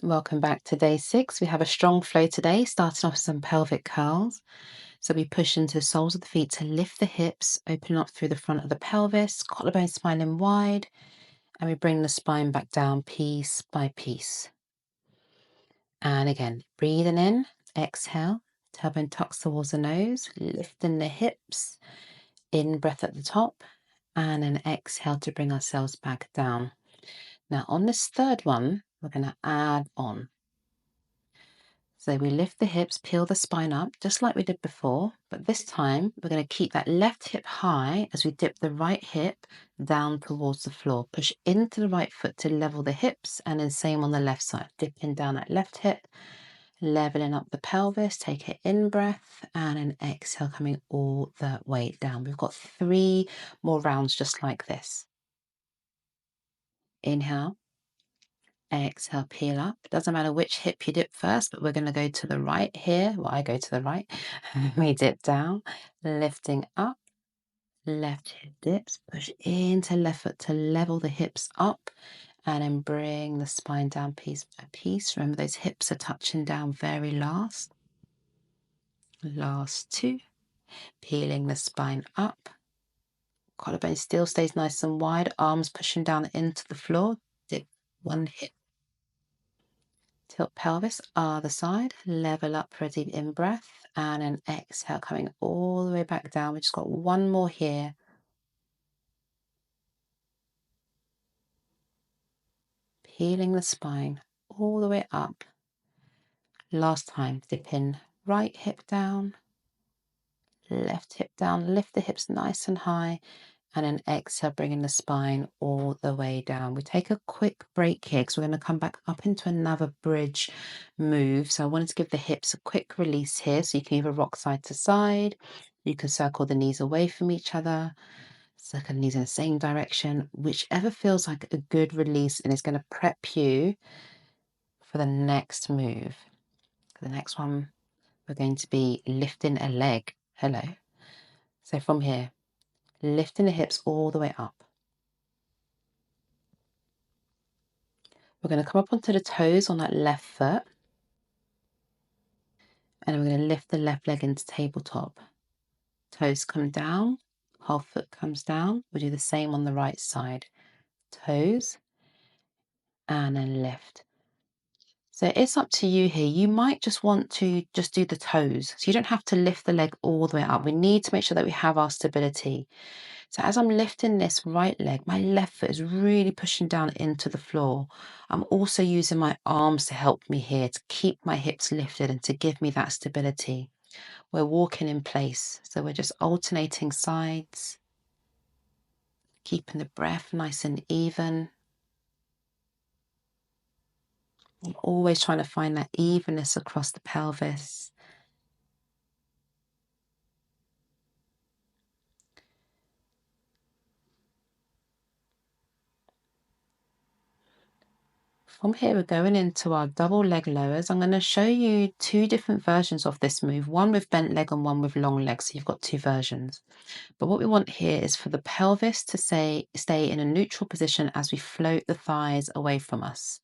Welcome back to day 6. We have a strong flow today, starting off with some pelvic curls. So we push into the soles of the feet to lift the hips, open up through the front of the pelvis, collarbone smiling wide, and we bring the spine back down piece by piece. And again, breathing in, exhale, tailbone tucks towards the nose, lifting the hips, in breath at the top, and an exhale to bring ourselves back down. Now on this third one, we're going to add on. So we lift the hips, peel the spine up, just like we did before, but this time we're going to keep that left hip high as we dip the right hip down towards the floor. Push into the right foot to level the hips, and then same on the left side. Dipping down that left hip, leveling up the pelvis, take an in-breath, and an exhale coming all the way down. We've got 3 more rounds just like this. Inhale. Exhale, peel up. Doesn't matter which hip you dip first, but we're going to go to the right here. Well, I go to the right. We dip down, lifting up. Left hip dips. Push into left foot to level the hips up. And then bring the spine down piece by piece. Remember, those hips are touching down very last. Last 2. Peeling the spine up. Collarbone still stays nice and wide. Arms pushing down into the floor. Dip one hip. Tilt pelvis, other side, level up for a deep in-breath, and an exhale coming all the way back down. We just got one more here. Peeling the spine all the way up. Last time, dip in, right hip down, left hip down, lift the hips nice and high, and an exhale, bringing the spine all the way down. We take a quick break here because we're going to come back up into another bridge move. So I wanted to give the hips a quick release here. So you can either rock side to side, you can circle the knees away from each other, circle the knees in the same direction, whichever feels like a good release and is going to prep you for the next move. The next one, we're going to be lifting a leg. Hello. So from here, lifting the hips all the way up. We're going to come up onto the toes on that left foot. And we're going to lift the left leg into tabletop. Toes come down, whole foot comes down. We'll do the same on the right side. Toes, and then lift. So it's up to you here. You might just want to just do the toes. So you don't have to lift the leg all the way up. We need to make sure that we have our stability. So as I'm lifting this right leg, my left foot is really pushing down into the floor. I'm also using my arms to help me here, to keep my hips lifted and to give me that stability. We're walking in place. So we're just alternating sides, keeping the breath nice and even. I'm always trying to find that evenness across the pelvis. From here, we're going into our double leg lowers. I'm going to show you 2 different versions of this move, one with bent leg and one with long legs. So you've got 2 versions. But what we want here is for the pelvis to stay in a neutral position as we float the thighs away from us.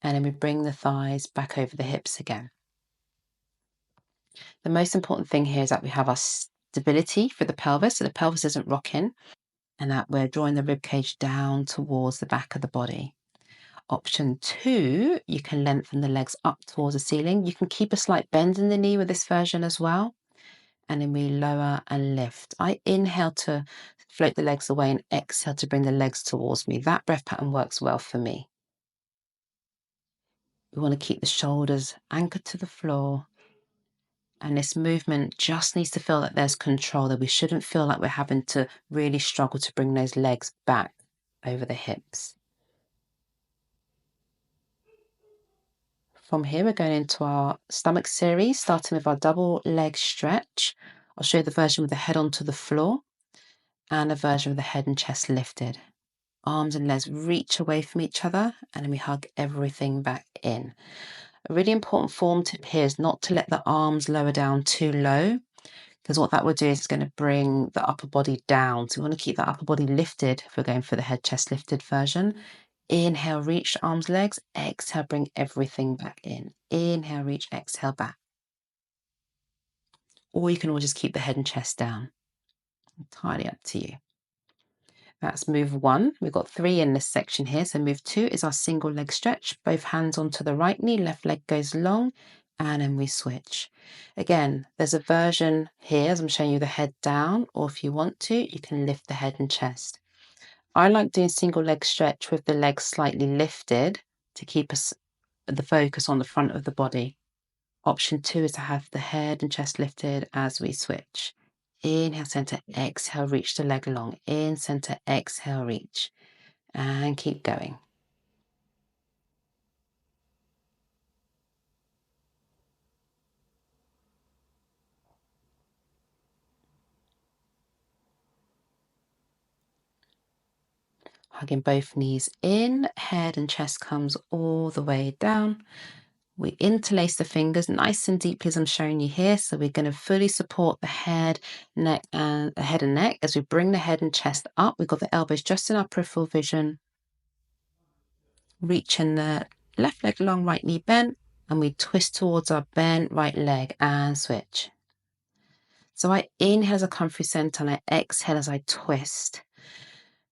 And then we bring the thighs back over the hips again. The most important thing here is that we have our stability for the pelvis, so the pelvis isn't rocking, and that we're drawing the rib cage down towards the back of the body. Option 2, you can lengthen the legs up towards the ceiling. You can keep a slight bend in the knee with this version as well. And then we lower and lift. I inhale to float the legs away and exhale to bring the legs towards me. That breath pattern works well for me. We want to keep the shoulders anchored to the floor. And this movement just needs to feel that there's control, that we shouldn't feel like we're having to really struggle to bring those legs back over the hips. From here, we're going into our stomach series, starting with our double leg stretch. I'll show you the version with the head onto the floor and a version with the head and chest lifted. Arms and legs reach away from each other, and then we hug everything back in. A really important form tip here is not to let the arms lower down too low, because what that will do is it's going to bring the upper body down. So we want to keep the upper body lifted if we're going for the head chest lifted version. Inhale, reach the arms, legs. Exhale, bring everything back in. Inhale, reach, exhale, back. Or you can all just keep the head and chest down. Entirely up to you. That's move 1. We've got 3 in this section here. So move 2 is our single leg stretch. Both hands onto the right knee, left leg goes long, and then we switch. Again, there's a version here as I'm showing you the head down, or if you want to, you can lift the head and chest. I like doing single leg stretch with the legs slightly lifted to keep us the focus on the front of the body. Option 2 is to have the head and chest lifted as we switch. Inhale, center, exhale, reach the leg long. In, center, exhale, reach. And keep going. Hugging both knees in, head and chest comes all the way down. We interlace the fingers nice and deeply as I'm showing you here. So we're going to fully support the head, neck, and the head and neck as we bring the head and chest up. We've got the elbows just in our peripheral vision. Reaching the left leg long, right knee bent, and we twist towards our bent right leg and switch. So I inhale as I come through center and I exhale as I twist.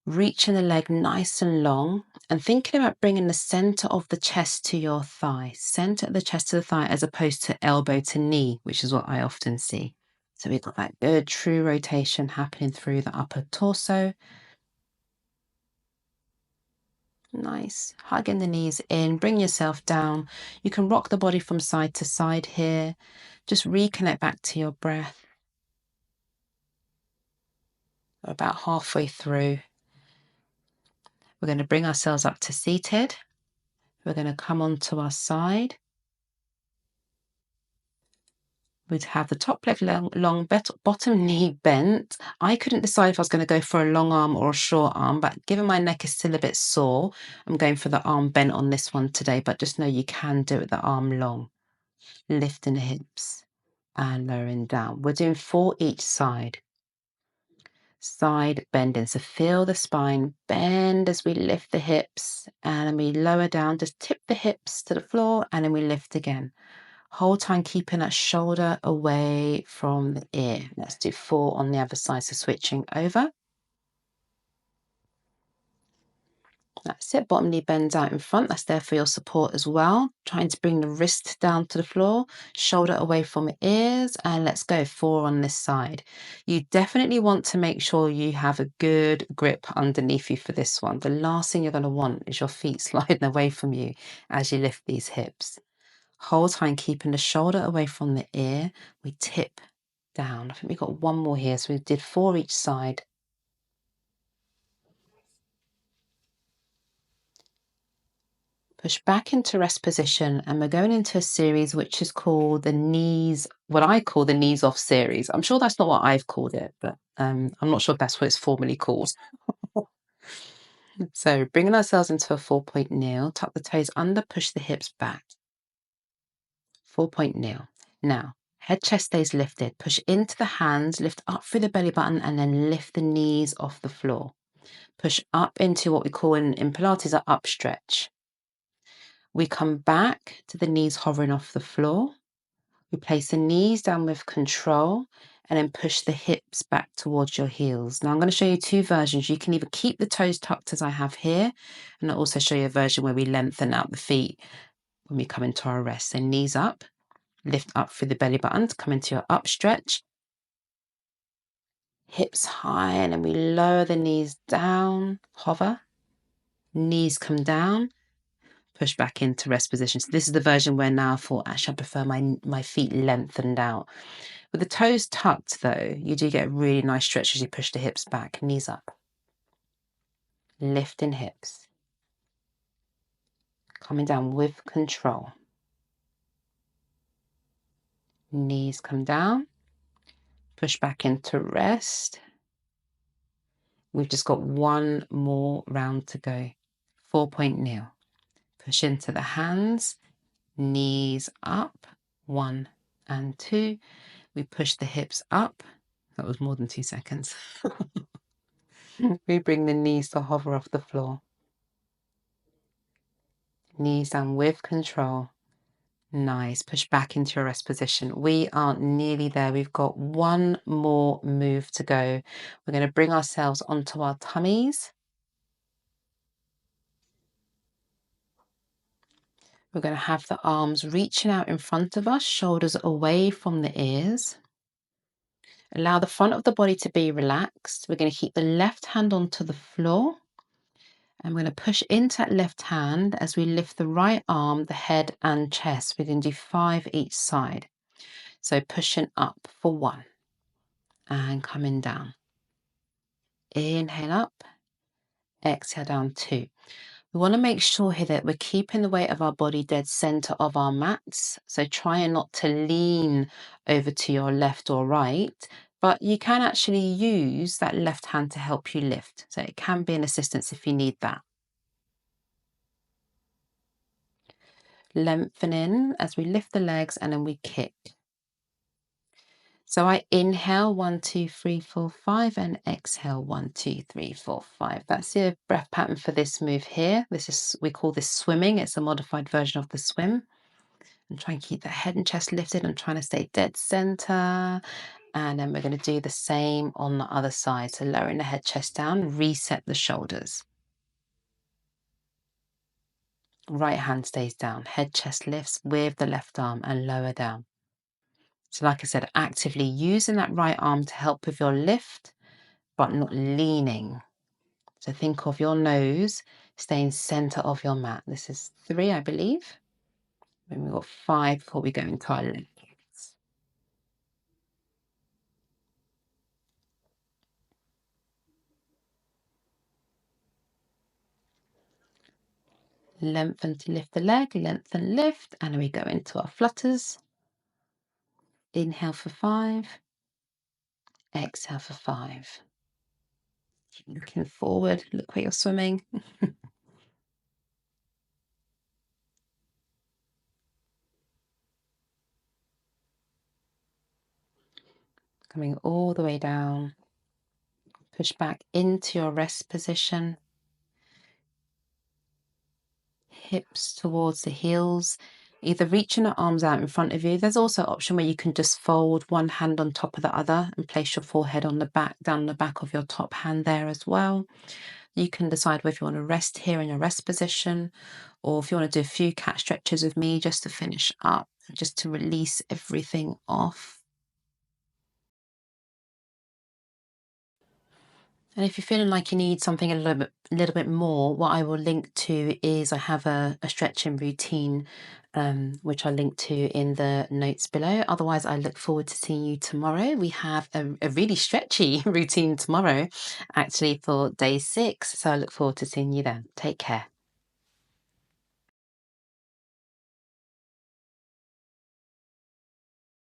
Reaching the leg nice and long and thinking about bringing the center of the chest to your thigh, center of the chest to the thigh as opposed to elbow to knee, which is what I often see. So we've got that good true rotation happening through the upper torso. Nice. Hugging the knees in, bring yourself down. You can rock the body from side to side here. Just reconnect back to your breath. We're about halfway through. We're going to bring ourselves up to seated. We're going to come onto our side. We'd have the top leg long, bottom knee bent. I couldn't decide if I was going to go for a long arm or a short arm, but given my neck is still a bit sore, I'm going for the arm bent on this one today, but just know you can do it with the arm long. Lifting the hips and lowering down. We're doing 4 each side. Side bending. So feel the spine bend as we lift the hips and then we lower down, just tip the hips to the floor and then we lift again. Whole time keeping that shoulder away from the ear. Let's do 4 on the other side. So switching over. That's it. Bottom knee bends out in front. That's there for your support as well. Trying to bring the wrist down to the floor, shoulder away from the ears, and let's go 4 on this side. You definitely want to make sure you have a good grip underneath you for this one. The last thing you're going to want is your feet sliding away from you as you lift these hips. Whole time keeping the shoulder away from the ear. We tip down. I think we've got 1 more here. So we did 4 each side. Push back into rest position, and we're going into a series which is called the knees, what I call the knees off series. I'm sure that's not what I've called it, but I'm not sure if that's what it's formally called. So bringing ourselves into a 4-point kneel, tuck the toes under, push the hips back. 4-point kneel. Now, head chest stays lifted. Push into the hands, lift up through the belly button, and then lift the knees off the floor. Push up into what we call in Pilates an up stretch. We come back to the knees hovering off the floor. We place the knees down with control and then push the hips back towards your heels. Now I'm going to show you 2 versions. You can either keep the toes tucked as I have here, and I'll also show you a version where we lengthen out the feet when we come into our rest. So knees up, lift up through the belly button to come into your up stretch. Hips high, and then we lower the knees down, hover. Knees come down, push back into rest position. So this is the version where now I thought, actually, I prefer my feet lengthened out. With the toes tucked, though, you do get a really nice stretch as you push the hips back. Knees up. Lifting hips. Coming down with control. Knees come down. Push back into rest. We've just got 1 more round to go. 4-point kneel. Push into the hands. Knees up. 1 and 2. We push the hips up. That was more than 2 seconds. We bring the knees to hover off the floor. Knees down with control. Nice. Push back into your rest position. We are nearly there. We've got one more move to go. We're going to bring ourselves onto our tummies. We're going to have the arms reaching out in front of us, shoulders away from the ears. Allow the front of the body to be relaxed. We're going to keep the left hand onto the floor. And we're going to push into that left hand as we lift the right arm, the head and chest. We're going to do 5 each side. So pushing up for 1 and coming down. Inhale up, exhale down 2. We want to make sure here that we're keeping the weight of our body dead center of our mats. So trying not to lean over to your left or right, but you can actually use that left hand to help you lift. So it can be an assistance if you need that. Lengthening as we lift the legs and then we kick. So I inhale 1, 2, 3, 4, 5 and exhale 1, 2, 3, 4, 5. That's the breath pattern for this move here. We call this swimming. It's a modified version of the swim. And try and keep the head and chest lifted and trying to stay dead center. And then we're going to do the same on the other side. So lowering the head, chest down, reset the shoulders. Right hand stays down, head, chest lifts with the left arm and lower down. So like I said, actively using that right arm to help with your lift, but not leaning. So think of your nose staying center of your mat. This is 3, I believe. Then we've got 5 before we go into our legs. Lengthen to lift the leg, lengthen, lift, and then we go into our flutters. Inhale for 5, exhale for 5. Keep looking forward, look where you're swimming. Coming all the way down. Push back into your rest position. Hips towards the heels, either reaching the arms out in front of you. There's also an option where you can just fold one hand on top of the other and place your forehead on the back, down the back of your top hand there as well. You can decide whether you want to rest here in your rest position, or if you want to do a few cat stretches with me just to finish up, just to release everything off. And if you're feeling like you need something a little bit more, what I will link to is I have a stretching routine, which I link to in the notes below. Otherwise, I look forward to seeing you tomorrow. We have a really stretchy routine tomorrow, actually, for day 6. So I look forward to seeing you then. Take care.